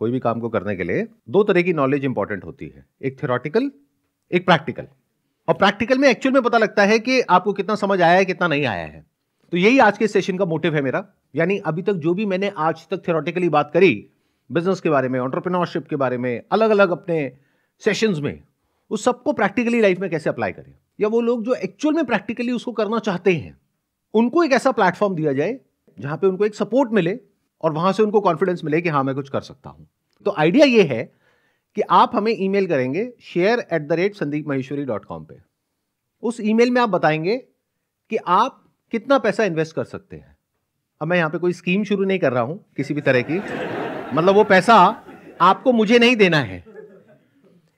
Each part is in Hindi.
कोई भी काम को करने के लिए दो तरह की नॉलेज इंपॉर्टेंट होती है, एक थ्योरेटिकल, एक प्रैक्टिकल। और प्रैक्टिकल में एक्चुअल में पता लगता है कि आपको कितना समझ आया है, कितना नहीं आया है। तो यही आज के सेशन का मोटिव है मेरा। यानी अभी तक जो भी मैंने आज तक थ्योरेटिकली बात करी बिजनेस के बारे में, एंटरप्रेन्योरशिप के बारे में, अलग अलग अपने सेशंस में, उस सबको प्रैक्टिकली लाइफ में कैसे अप्लाई करें, या वो लोग जो एक्चुअल में प्रैक्टिकली उसको करना चाहते हैं उनको एक ऐसा प्लेटफॉर्म दिया जाए जहां पे उनको एक सपोर्ट मिले और वहां से उनको कॉन्फिडेंस मिले कि हाँ मैं कुछ कर सकता हूं। तो आइडिया ये है कि आप हमें ईमेल करेंगे share@sandeepmaheshwari.com पे। उस ईमेल में आप बताएंगे कि आप कितना पैसा इन्वेस्ट कर सकते हैं। अब मैं यहां पे कोई स्कीम शुरू नहीं कर रहा हूं किसी भी तरह की, मतलब वो पैसा आपको मुझे नहीं देना है।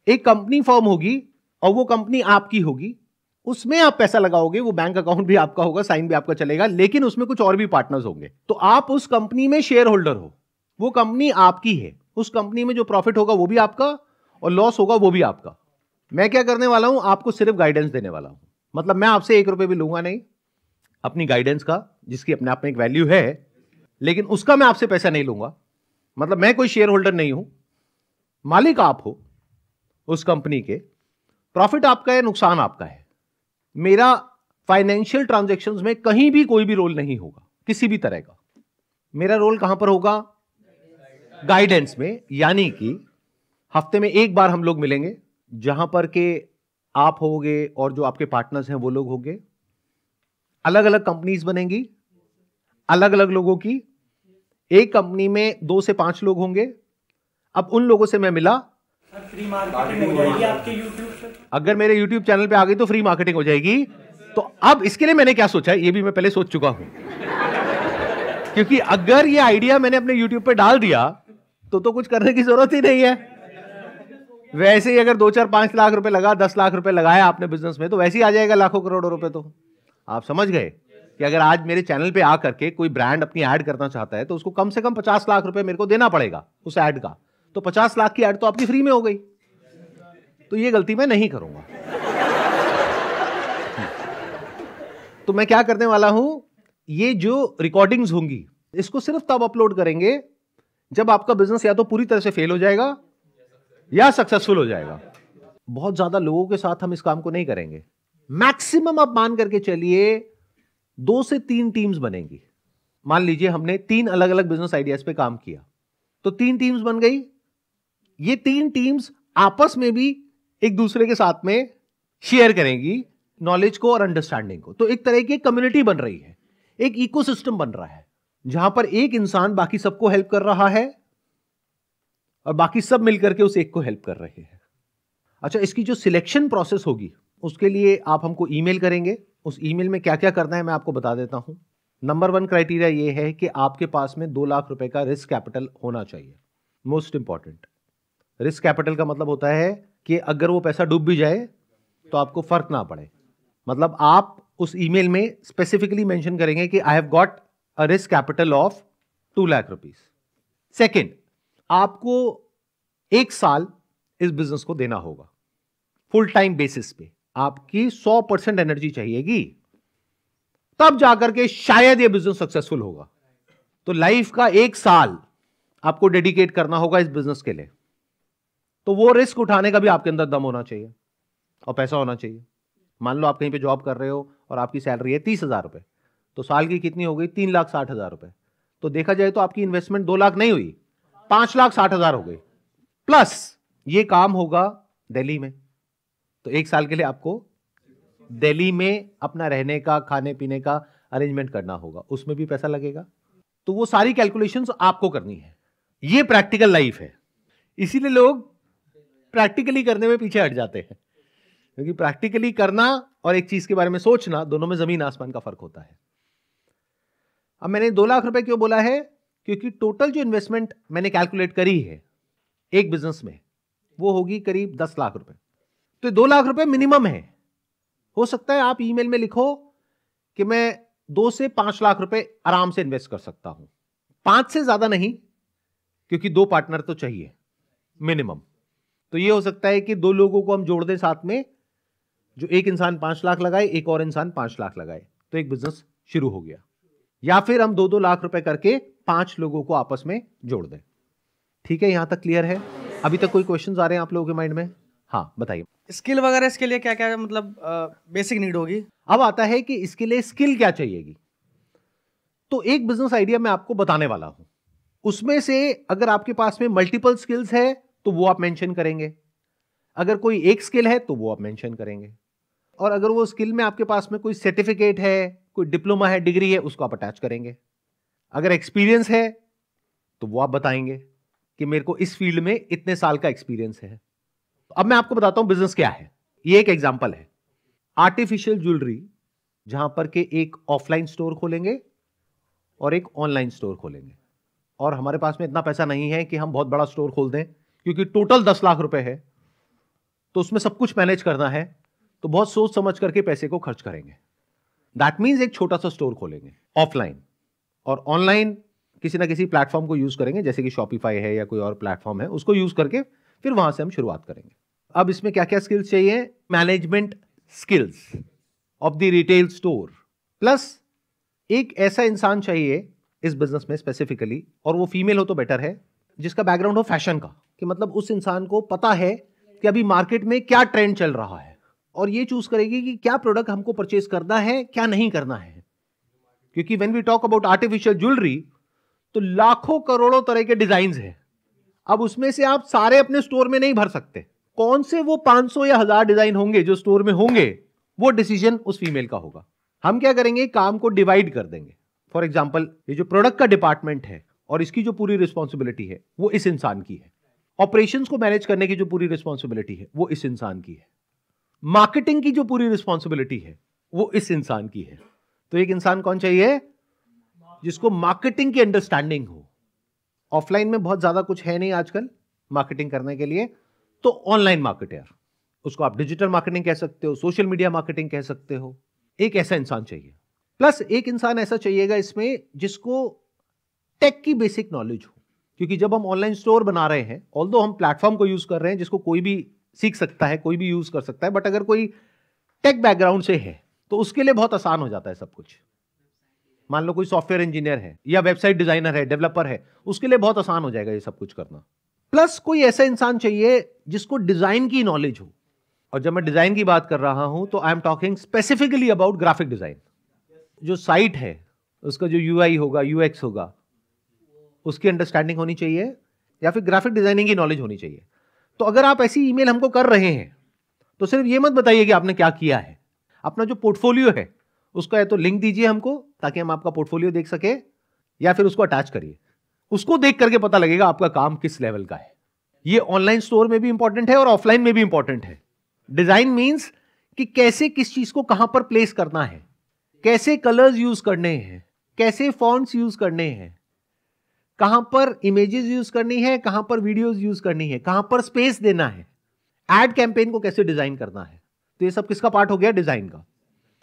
एक कंपनी फॉर्म होगी और वो कंपनी आपकी होगी, उसमें आप पैसा लगाओगे, वो बैंक अकाउंट भी आपका होगा, साइन भी आपका चलेगा, लेकिन उसमें कुछ और भी पार्टनर्स होंगे। तो आप उस कंपनी में शेयर होल्डर हो, वो कंपनी आपकी है, उस कंपनी में जो प्रॉफिट होगा वो भी आपका और लॉस होगा वो भी आपका। मैं क्या करने वाला हूं, आपको सिर्फ गाइडेंस देने वाला हूं। मतलब मैं आपसे 1 रुपए भी लूंगा नहीं अपनी गाइडेंस का, जिसकी अपने आप में एक वैल्यू है, लेकिन उसका मैं आपसे पैसा नहीं लूंगा। मतलब मैं कोई शेयर होल्डर नहीं हूं, मालिक आप हो उस कंपनी के, प्रॉफिट आपका है, नुकसान आपका है। मेरा फाइनेंशियल ट्रांजैक्शंस में कहीं भी कोई भी रोल नहीं होगा किसी भी तरह का। मेरा रोल कहां पर होगा? गाइडेंस में। यानी कि हफ्ते में एक बार हम लोग मिलेंगे, जहां पर के आप होगे और जो आपके पार्टनर्स हैं वो लोग होंगे। अलग अलग कंपनीज बनेंगी, अलग अलग लोगों की। एक कंपनी में 2 से 5 लोग होंगे। अब उन लोगों से मैं मिला, फ्री मार्केटिंग हो जाएगी आपके यूट्यूब पे। अगर मेरे यूट्यूब चैनल पे आ गई तो फ्री मार्केटिंग हो जाएगी। तो अब इसके लिए मैंने क्या सोचा है, ये भी मैं पहले सोच चुका हूं। क्योंकि अगर ये आइडिया मैंने अपने यूट्यूब पे डाल दिया तो कुछ करने की जरूरत ही नहीं है। वैसे ही अगर 2, 4, 5 लाख रुपए लगा, 10 लाख रुपए लगाया आपने बिजनेस में, तो वैसे ही आ जाएगा लाखों करोड़ों रुपए। तो आप समझ गए कि अगर आज मेरे चैनल पे आकर के कोई ब्रांड अपनी ऐड करना चाहता है तो उसको कम से कम 50 लाख रुपए मेरे को देना पड़ेगा उस ऐड का। तो 50 लाख की ऐड तो आपकी फ्री में हो गई। तो ये गलती मैं नहीं करूंगा। तो मैं क्या करने वाला हूं, ये जो रिकॉर्डिंग्स होंगी इसको सिर्फ तब अपलोड करेंगे जब आपका बिजनेस या तो पूरी तरह से फेल हो जाएगा या सक्सेसफुल हो जाएगा। बहुत ज्यादा लोगों के साथ हम इस काम को नहीं करेंगे। मैक्सिमम आप मान करके चलिए 2 से 3 टीम्स बनेंगी। मान लीजिए हमने 3 अलग अलग बिजनेस आइडियाज पे काम किया, तो 3 टीम्स बन गई। ये 3 टीम्स आपस में भी एक दूसरे के साथ में शेयर करेंगी नॉलेज को और अंडरस्टैंडिंग को। तो एक तरह की कम्युनिटी बन रही है, एक इकोसिस्टम बन रहा है, जहां पर एक इंसान बाकी सबको हेल्प कर रहा है और बाकी सब मिलकर के उस एक को हेल्प कर रहे हैं। अच्छा, इसकी जो सिलेक्शन प्रोसेस होगी उसके लिए आप हमको ईमेल करेंगे। उस ईमेल में क्या क्या करना है मैं आपको बता देता हूं। नंबर 1 क्राइटेरिया ये है कि आपके पास में 2 लाख रुपए का रिस्क कैपिटल होना चाहिए। Most important. रिस्क कैपिटल का मतलब होता है कि अगर वो पैसा डूब भी जाए तो आपको फर्क ना पड़े। मतलब आप उस ईमेल में स्पेसिफिकली मेंशन करेंगे कि I have got a risk capital of 2 lakh rupees. Second, आपको 1 साल इस बिजनेस को देना होगा फुल टाइम बेसिस पे। आपकी 100% एनर्जी चाहिएगी, तब जाकर के शायद ये बिजनेस सक्सेसफुल होगा। तो लाइफ का 1 साल आपको डेडिकेट करना होगा इस बिजनेस के लिए। तो वो रिस्क उठाने का भी आपके अंदर दम होना चाहिए और पैसा होना चाहिए। मान लो आप कहीं पे जॉब कर रहे हो और आपकी सैलरी है 30,000 रुपए, तो साल की कितनी हो गई? 3,60,000 रुपए। तो देखा जाए तो आपकी इन्वेस्टमेंट 2 लाख नहीं हुई, 5,60,000 हो गई। प्लस ये काम होगा दिल्ली में, तो 1 साल के लिए आपको दिल्ली में अपना रहने का, खाने पीने का अरेंजमेंट करना होगा, उसमें भी पैसा लगेगा। तो वो सारी कैलकुलेशंस आपको करनी है। ये प्रैक्टिकल लाइफ है। इसीलिए लोग प्रैक्टिकली करने में पीछे हट जाते हैं, क्योंकि प्रैक्टिकली करना और एक चीज के बारे में सोचना, दोनों में जमीन आसमान का फर्क होता है। अब मैंने 2 लाख रुपए क्यों बोला है? क्योंकि टोटल जो इन्वेस्टमेंट मैंने कैलकुलेट करी है एक बिजनेस में, वो होगी करीब 10 लाख रुपए। तो 2 लाख रुपए मिनिमम है। हो सकता है आप ईमेल में लिखो कि मैं 2 से 5 लाख रुपए आराम से इन्वेस्ट कर सकता हूं, 5 से ज्यादा नहीं, क्योंकि 2 पार्टनर तो चाहिए मिनिमम। तो ये हो सकता है कि 2 लोगों को हम जोड़ दें साथ में, जो एक इंसान 5 लाख लगाए, एक और इंसान 5 लाख लगाए, तो एक बिजनेस शुरू हो गया। या फिर हम 2-2 लाख रुपए करके 5 लोगों को आपस में जोड़ दें। ठीक है, यहां तक क्लियर है? अभी तक कोई क्वेश्चंस आ रहे हैं आप लोगों के माइंड में? हाँ बताइए। स्किल वगैरह इसके लिए क्या क्या मतलब बेसिक नीड होगी? अब आता है कि इसके लिए स्किल क्या चाहिएगी। तो एक बिजनेस आइडिया मैं आपको बताने वाला हूं, उसमें से अगर आपके पास में मल्टीपल स्किल्स है तो वो आप मेंशन करेंगे, अगर कोई एक स्किल है तो वो आप मेंशन करेंगे, और अगर वो स्किल में आपके पास में कोई सर्टिफिकेट है, कोई डिप्लोमा है, डिग्री है, उसको आप अटैच करेंगे। अगर एक्सपीरियंस है तो वो आप बताएंगे कि मेरे को इस फील्ड में इतने साल का एक्सपीरियंस है। अब मैं आपको बताता हूं बिजनेस क्या है। ये एक एग्जांपल है, आर्टिफिशियल ज्वेलरी, जहां पर के एक ऑफलाइन स्टोर खोलेंगे और एक ऑनलाइन स्टोर खोलेंगे। और हमारे पास में इतना पैसा नहीं है कि हम बहुत बड़ा स्टोर खोल दें, क्योंकि टोटल 10 लाख रुपए है, तो उसमें सब कुछ मैनेज करना है, तो बहुत सोच समझ करके पैसे को खर्च करेंगे। दैट मीन्स एक छोटा सा स्टोर खोलेंगे ऑफलाइन, और ऑनलाइन किसी ना किसी प्लेटफॉर्म को यूज करेंगे, जैसे कि शॉपिफाई है या कोई और प्लेटफॉर्म है, उसको यूज करके फिर वहां से हम शुरुआत करेंगे। अब इसमें क्या क्या स्किल्स चाहिए? Management skills of the retail store, plus एक ऐसा इंसान चाहिए इस बिजनेस में स्पेसिफिकली, और वो फीमेल हो तो बेटर है, जिसका बैकग्राउंड हो फैशन का, कि मतलब उस इंसान को पता है कि अभी मार्केट में क्या ट्रेंड चल रहा है, और ये चूज करेगी कि क्या प्रोडक्ट हमको परचेज करना है, क्या नहीं करना है। क्योंकि when we talk about artificial jewellery, तो लाखों करोड़ों तरह के डिजाइन हैं। अब उसमें से आप सारे अपने स्टोर में नहीं भर सकते। कौन से वो 500 या 1000 डिजाइन होंगे जो स्टोर में होंगे, वो डिसीजन उस फीमेल का होगा। हम क्या करेंगे, काम को डिवाइड कर देंगे। फॉर एग्जाम्पल, ये जो प्रोडक्ट का डिपार्टमेंट है और इसकी जो पूरी रिस्पॉन्सिबिलिटी है वो इस इंसान की है। ऑपरेशंस को मैनेज करने की जो पूरी रिस्पॉन्सिबिलिटी है वो इस इंसान की है। मार्केटिंग की जो पूरी रिस्पॉन्सिबिलिटी है वो इस इंसान की है। तो एक इंसान कौन चाहिए? जिसको मार्केटिंग की अंडरस्टैंडिंग हो। ऑफलाइन में बहुत ज्यादा कुछ है नहीं आजकल मार्केटिंग करने के लिए, तो ऑनलाइन मार्केटर, उसको आप डिजिटल मार्केटिंग कह सकते हो, सोशल मीडिया मार्केटिंग कह सकते हो। एक ऐसा इंसान चाहिए, प्लस एक इंसान ऐसा चाहिएगा इसमें जिसको टेक की बेसिक नॉलेज हो। क्योंकि जब हम ऑनलाइन स्टोर बना रहे हैं, ऑल्दो हम प्लेटफॉर्म को यूज कर रहे हैं जिसको कोई भी सीख सकता है, कोई भी यूज कर सकता है, बट अगर कोई टेक बैकग्राउंड से है तो उसके लिए बहुत आसान हो जाता है सब कुछ। मान लो कोई सॉफ्टवेयर इंजीनियर है या वेबसाइट डिजाइनर है, डेवलपर है, उसके लिए बहुत आसान हो जाएगा ये सब कुछ करना। प्लस कोई ऐसा इंसान चाहिए जिसको डिजाइन की नॉलेज हो। और जब मैं डिजाइन की बात कर रहा हूं तो I am talking specifically about graphic design. जो साइट है उसका जो यूआई होगा, यूएक्स होगा, उसकी अंडरस्टैंडिंग होनी चाहिए, या फिर ग्राफिक डिजाइनिंग की नॉलेज होनी चाहिए। तो अगर आप ऐसी ईमेल हमको कर रहे हैं तो सिर्फ ये मत बताइए कि आपने क्या किया है। अपना जो पोर्टफोलियो है उसका या तो लिंक दीजिए हमको, ताकि हम आपका पोर्टफोलियो देख सके, या फिर उसको अटैच करिए। उसको देख करके पता लगेगा आपका काम किस लेवल का है। ये ऑनलाइन स्टोर में भी इंपॉर्टेंट है और ऑफलाइन में भी इंपॉर्टेंट है। डिजाइन मींस कि कैसे किस चीज को कहां पर प्लेस करना है, कैसे कलर्स यूज करने हैं, कैसे फॉन्ट्स यूज करने हैं, कहां पर इमेजेस यूज करनी है, कहां पर वीडियोस यूज करनी है, कहां पर स्पेस देना है, एड कैंपेन को कैसे डिजाइन करना है। तो ये सब किसका पार्ट हो गया? डिजाइन का।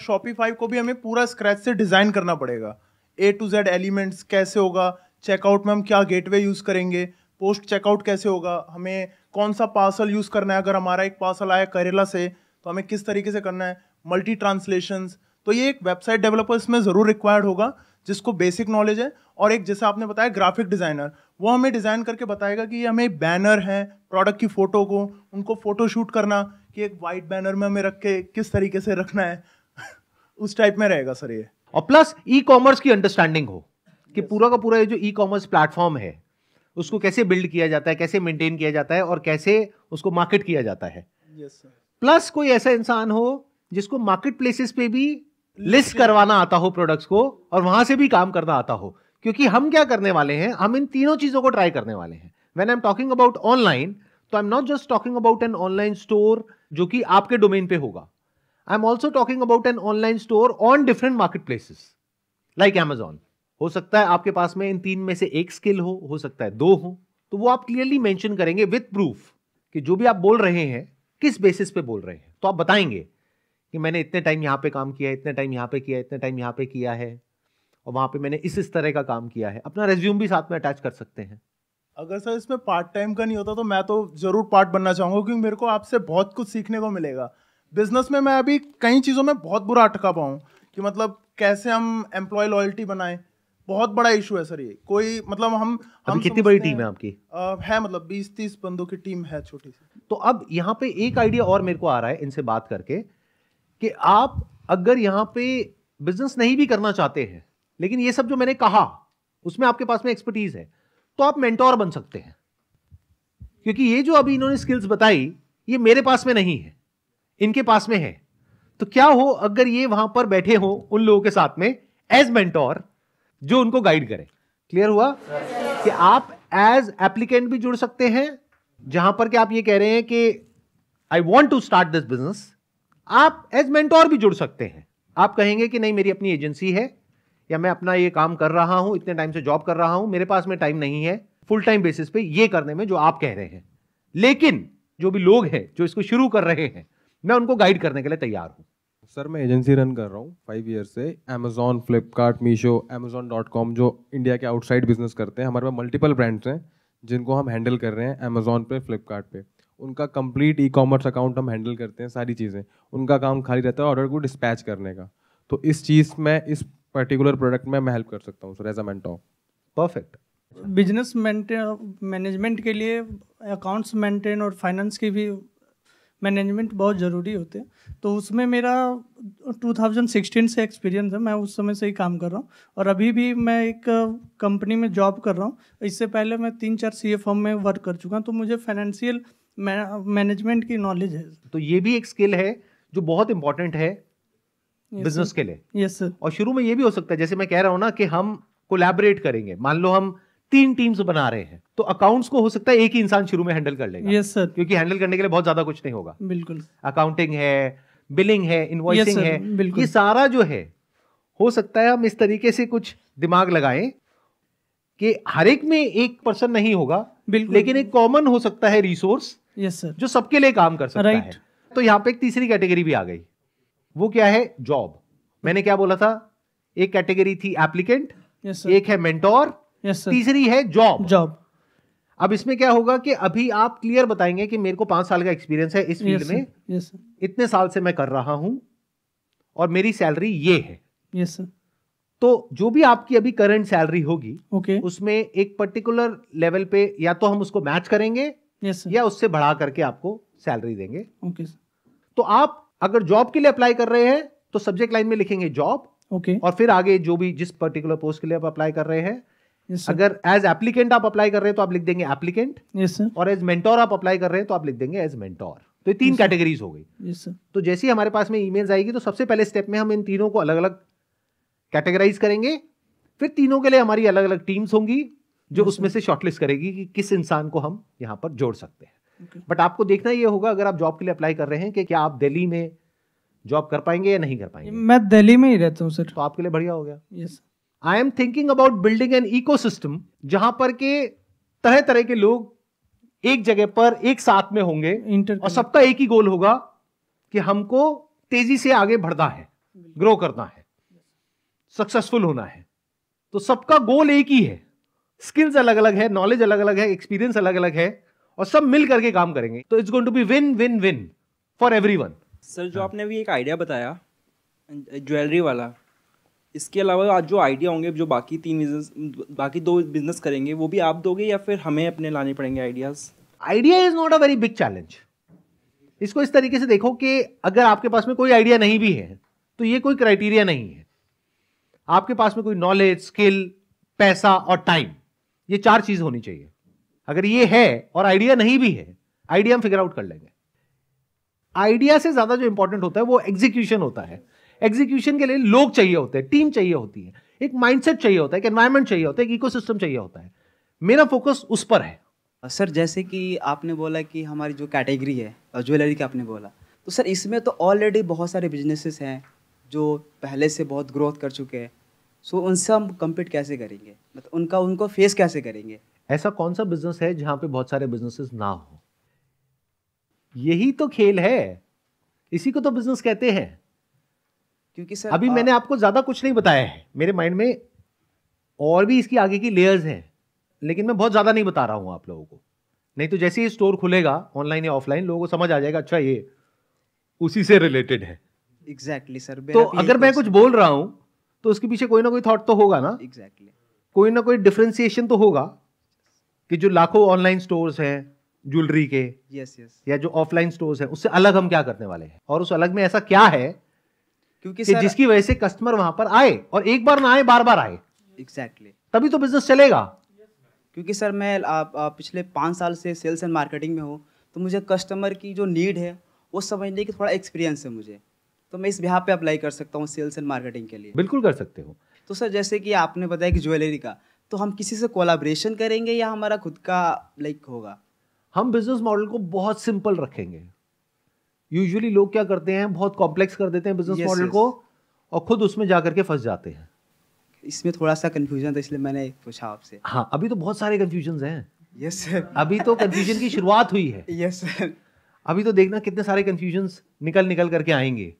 शॉपिफाई को भी हमें पूरा स्क्रैच से डिजाइन करना पड़ेगा। A to Z एलिमेंट्स कैसे होगा, चेकआउट में हम क्या गेटवे यूज करेंगे, पोस्ट चेकआउट कैसे होगा, हमें कौन सा पार्सल यूज करना है, अगर हमारा एक पार्सल आया केरला से तो हमें किस तरीके से करना है, मल्टी ट्रांसलेशंस। तो ये एक वेबसाइट डेवलपर इसमें जरूर रिक्वायर्ड होगा जिसको बेसिक नॉलेज है। और एक जैसा आपने बताया ग्राफिक डिजाइनर, वो हमें डिजाइन करके बताएगा कि ये हमें बैनर है, प्रोडक्ट की फोटो को उनको फोटो शूट करना, कि एक वाइट बैनर में हमें रख के किस तरीके से रखना है उस टाइप में रहेगा सर ये। और प्लस ई कॉमर्स की अंडरस्टैंडिंग हो कि पूरा का पूरा ये जो ई कॉमर्स प्लेटफॉर्म है उसको कैसे बिल्ड किया जाता है, कैसे मेंटेन किया जाता है और कैसे उसको मार्केट किया जाता है। Yes sir. प्लस कोई ऐसा इंसान हो जिसको मार्केट प्लेसेस पे भी लिस्ट करवाना आता हो प्रोडक्ट्स को, और वहां से भी काम करना आता हो। क्योंकि हम क्या करने वाले हैं, हम इन तीनों चीजों को ट्राई करने वाले हैं। When I am talking about online, तो I am not just talking about an online store जो कि आपके डोमेन पे होगा। I am also talking about an online store on different marketplaces like Amazon। हो सकता है आपके पास में इन तीन में से एक स्किल हो सकता है दो हो, तो वो आप क्लियरली मेंशन करेंगे विद प्रूफ कि जो भी आप बोल रहे हैं किस बेसिस पे बोल रहे हैं। तो आप बताएंगे कि मैंने इतने टाइम यहां पे काम किया है, इतने टाइम यहां पे किया है, इतने टाइम यहां पे किया है, और वहां पे मैंने इस तरह का काम किया है। अपना रेज्यूम भी साथ में अटैच कर सकते हैं। अगर सर इसमें पार्ट टाइम का नहीं होता तो मैं तो जरूर पार्ट बनना चाहूंगा, क्योंकि मेरे को आपसे बहुत कुछ सीखने को मिलेगा। बिजनेस में मैं अभी कई चीज़ों में बहुत बुरा अटका पाऊँ, कि मतलब कैसे हम एम्प्लॉय लॉयल्टी बनाएं, बहुत बड़ा इशू है सर ये। कोई मतलब हम कितनी बड़ी टीम है आपकी? है मतलब 20-30 बंदों की टीम है, छोटी सी। तो अब यहाँ पे एक आइडिया और मेरे को आ रहा है इनसे बात करके, कि आप अगर यहाँ पे बिजनेस नहीं भी करना चाहते हैं, लेकिन ये सब जो मैंने कहा उसमें आपके पास में एक्सपर्टीज है, तो आप मेंटोर बन सकते हैं। क्योंकि ये जो अभी इन्होंने स्किल्स बताई, ये मेरे पास में नहीं है, इनके पास में है। तो क्या हो अगर ये वहां पर बैठे हो उन लोगों के साथ में एज मेंटोर, जो उनको गाइड करे। क्लियर हुआ कि आप एज एप्लीकेंट भी जुड़ सकते हैं, जहां पर कि आप ये कह रहे हैं कि I want to start this business. आप एज मेंटोर भी जुड़ सकते हैं। आप कहेंगे कि नहीं, मेरी अपनी एजेंसी है, या मैं अपना ये काम कर रहा हूं, इतने टाइम से जॉब कर रहा हूं, मेरे पास में टाइम नहीं है फुल टाइम बेसिस पे ये करने में जो आप कह रहे हैं। लेकिन जो भी लोग हैं जो इसको शुरू कर रहे हैं, मैं उनको गाइड करने के लिए तैयार हूं। सर मैं एजेंसी रन कर रहा हूँ 5 ईयर से। अमेजोन, फ्लिपकार्ट, मीशो, amazon.com जो इंडिया के आउटसाइड बिजनेस करते हैं, हमारे पास मल्टीपल ब्रांड्स हैं जिनको हम हैंडल कर रहे हैं अमेजोन पे, फ्लिपकार्ट पे। उनका कंप्लीट ई-कॉमर्स अकाउंट हम हैंडल करते हैं, सारी चीज़ें। उनका काम खाली रहता है ऑर्डर को डिस्पैच करने का। तो इस चीज़ में, इस पर्टिकुलर प्रोडक्ट में मैं हेल्प कर सकता हूँ sir as a mentor. Perfect. Business management के लिए अकाउंट्स मेंटेन और फाइनेंस की भी मैनेजमेंट बहुत ज़रूरी होते हैं। तो उसमें मेरा 2016 से एक्सपीरियंस है, मैं उस समय से ही काम कर रहा हूँ। और अभी भी मैं एक कंपनी में जॉब कर रहा हूँ। इससे पहले मैं 3-4 सीए फर्म में वर्क कर चुका हूँ, तो मुझे फाइनेंशियल मैनेजमेंट की नॉलेज है। तो ये भी एक स्किल है जो बहुत इंपॉर्टेंट है बिजनेस के लिए। Yes sir. और शुरू में ये भी हो सकता है, जैसे मैं कह रहा हूं ना, कि हम कोलैबोरेट करेंगे। मान लो हम 3 टीम्स बना रहे हैं, तो अकाउंट्स को हो सकता है एक ही इंसान शुरू में हैंडल कर लेगा। Yes sir. क्योंकि हैंडल करने के लिए बहुत ज्यादा कुछ नहीं होगा। बिल्कुल। अकाउंटिंग है, बिलिंग है, इनवॉइसिंग Yes, sir, है, बिल्कुल। ये सारा जो है, हो सकता है हम इस तरीके से कुछ दिमाग लगाएं कि हर एक में एक पर्सन नहीं होगा, बिल्कुल। लेकिन एक कॉमन हो सकता है रिसोर्स यस सर। जो सबके लिए काम कर सकता Right. है। तो यहाँ पे एक तीसरी कैटेगरी भी आ गई। वो क्या है? जॉब। मैंने क्या बोला था? एक कैटेगरी थी एप्लीकेंट, यस सर। एक है मेंटोर, यस सर। तीसरी है जॉब। जॉब। अब इसमें क्या होगा कि अभी आप क्लियर बताएंगे कि मेरे को 5 साल का एक्सपीरियंस है इस फील्ड में, यस सर। इतने साल से मैं कर रहा हूं और मेरी सैलरी ये है। Yes sir. तो जो भी आपकी अभी करंट सैलरी होगी, ओके। उसमें एक पर्टिकुलर लेवल पे या तो हम उसको मैच करेंगे यस सर। या उससे बढ़ा करके आपको सैलरी देंगे। Okay sir. तो आप अगर जॉब के लिए अप्लाई कर रहे हैं तो सब्जेक्ट लाइन में लिखेंगे जॉब, ओके। और फिर आगे जो भी जिस पर्टिकुलर पोस्ट के लिए आप अप्लाई कर रहे हैं, यस सर। अगर एज एप्लीकेंट आप अप्लाई कर रहे हैं तो आप लिख देंगे एप्लीकेंट, यस सर। और एज मेंटोर आप अप्लाई कर रहे हैं तो आप लिख देंगे एज मेंटोर। तो ये 3 कैटेगरीज हो गई। Yes sir. तो जैसे ही हमारे पास में ईमेल्स आएगी, तो सबसे पहले स्टेप में हम इन तीनों को अलग अलग कैटेगराइज करेंगे। फिर तीनों के लिए हमारी अलग अलग टीम्स होंगी जो उसमें से शॉर्टलिस्ट करेगी कि किस इंसान को हम यहाँ पर जोड़ सकते हैं। बट आपको देखना ये होगा, अगर आप जॉब के लिए अप्लाई कर रहे हैं, कि क्या आप दिल्ली में जॉब कर पाएंगे या नहीं कर पाएंगे। मैं दिल्ली में ही रहता हूँ सर। तो आपके लिए बढ़िया हो गया। Yes. I am thinking about building an ecosystem, जहां पर के तरह तरह के लोग एक जगह पर एक साथ में होंगे, और सबका एक ही गोल होगा कि हमको तेजी से आगे बढ़ना है, ग्रो करना है, सक्सेसफुल होना है। तो सबका गोल एक ही है, स्किल्स अलग अलग है, नॉलेज अलग अलग है, एक्सपीरियंस अलग अलग है, और सब मिल करके काम करेंगे। तो it's going to be win win win for everyone. Sir जो आपने अभी एक आइडिया बताया ज्वेलरी वाला, इसके अलावा आज जो आइडिया होंगे जो बाकी 2 बिजनेस करेंगे, वो भी आप दोगे या फिर हमें अपने लाने पड़ेंगे ideas? Idea is not a very big challenge. इसको इस तरीके से देखो कि अगर आपके पास में कोई आइडिया नहीं भी है तो ये कोई क्राइटेरिया नहीं है। आपके पास में कोई नॉलेज, स्किल, पैसा और टाइम, ये 4 चीज होनी चाहिए। अगर ये है और आइडिया नहीं भी है, आइडिया हम फिगर आउट कर लेंगे। आइडिया से ज्यादा जो इंपॉर्टेंट होता है वो एग्जीक्यूशन होता है। एग्जीक्यूशन के लिए लोग चाहिए होते हैं, टीम चाहिए होती है, एक माइंडसेट चाहिए होता है, एक एनवायरनमेंट चाहिए होता है, एक इकोसिस्टम चाहिए होता है। मेरा फोकस उस पर है। सर जैसे कि आपने बोला कि हमारी जो कैटेगरी है ज्वेलरी की आपने बोला, तो सर इसमें तो ऑलरेडी बहुत सारे बिजनेसेस हैं जो पहले से बहुत ग्रोथ कर चुके हैं। सो उनसे हम कम्पीट कैसे करेंगे, मतलब उनको फेस कैसे करेंगे? ऐसा कौन सा बिजनेस है जहां पे बहुत सारे बिजनेसेस ना हो? यही तो खेल है, इसी को तो बिजनेस कहते हैं। क्योंकि सर अभी मैंने आपको ज्यादा कुछ नहीं बताया है, मेरे माइंड में और भी इसकी आगे की लेयर्स हैं, लेकिन मैं बहुत ज्यादा नहीं बता रहा हूं आप लोगों को। नहीं तो जैसे ही स्टोर खुलेगा ऑनलाइन या ऑफलाइन, लोगों को समझ आ जाएगा अच्छा ये उसी से रिलेटेड है। Exactly sir. तो अगर मैं कुछ बोल रहा हूं तो उसके पीछे कोई ना कोई थॉट तो होगा ना, एग्जैक्टली। कोई ना कोई डिफरेंशिएशन तो होगा कि जो लाखों ऑनलाइन स्टोर्स हैं ज्वेलरी के, यस यस। या जो ऑफलाइन स्टोर्स हैं, उससे अलग हम क्या करने वाले हैं, और उस अलग में ऐसा क्या है क्योंकि कि सर जिसकी वजह से कस्टमर वहां पर आए, और एक बार ना आए, बार बार आए, एग्जैक्टली। तभी तो बिजनेस चलेगा। क्योंकि सर मैं पिछले 5 साल से सेल्स एंड मार्केटिंग में हूँ, तो मुझे कस्टमर की जो नीड है वो समझने की थोड़ा एक्सपीरियंस है मुझे, तो मैं इस बिहार पे अप्लाई कर सकता हूँ सेल्स एंड मार्केटिंग के लिए। बिल्कुल कर सकते हो। तो सर जैसे कि आपने बताया कि ज्वेलरी का, तो हम किसी से कोलैबोरेशन करेंगे या हमारा खुद का लाइक होगा? हम बिजनेस मॉडल को बहुत सिंपल रखेंगे। यूजुअली लोग क्या करते हैं, बहुत कॉम्प्लेक्स कर देते हैं बिजनेस Yes, मॉडल yes. को, और खुद उसमें जाकर के फंस जाते हैं। इसमें थोड़ा सा कंफ्यूजन था, इसलिए मैंने पूछा आपसे। हाँ, अभी तो बहुत सारे कंफ्यूजन हैं। Yes sir. अभी तो कंफ्यूजन की शुरुआत हुई है। Yes sir. अभी तो देखना कितने सारे कंफ्यूजन्स निकल निकल करके आएंगे।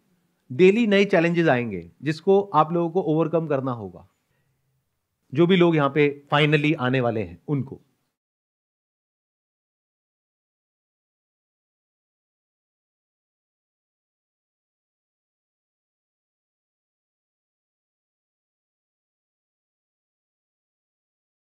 डेली नए चैलेंजेस आएंगे जिसको आप लोगों को ओवरकम करना होगा, जो भी लोग यहाँ पे फाइनली आने वाले हैं उनको।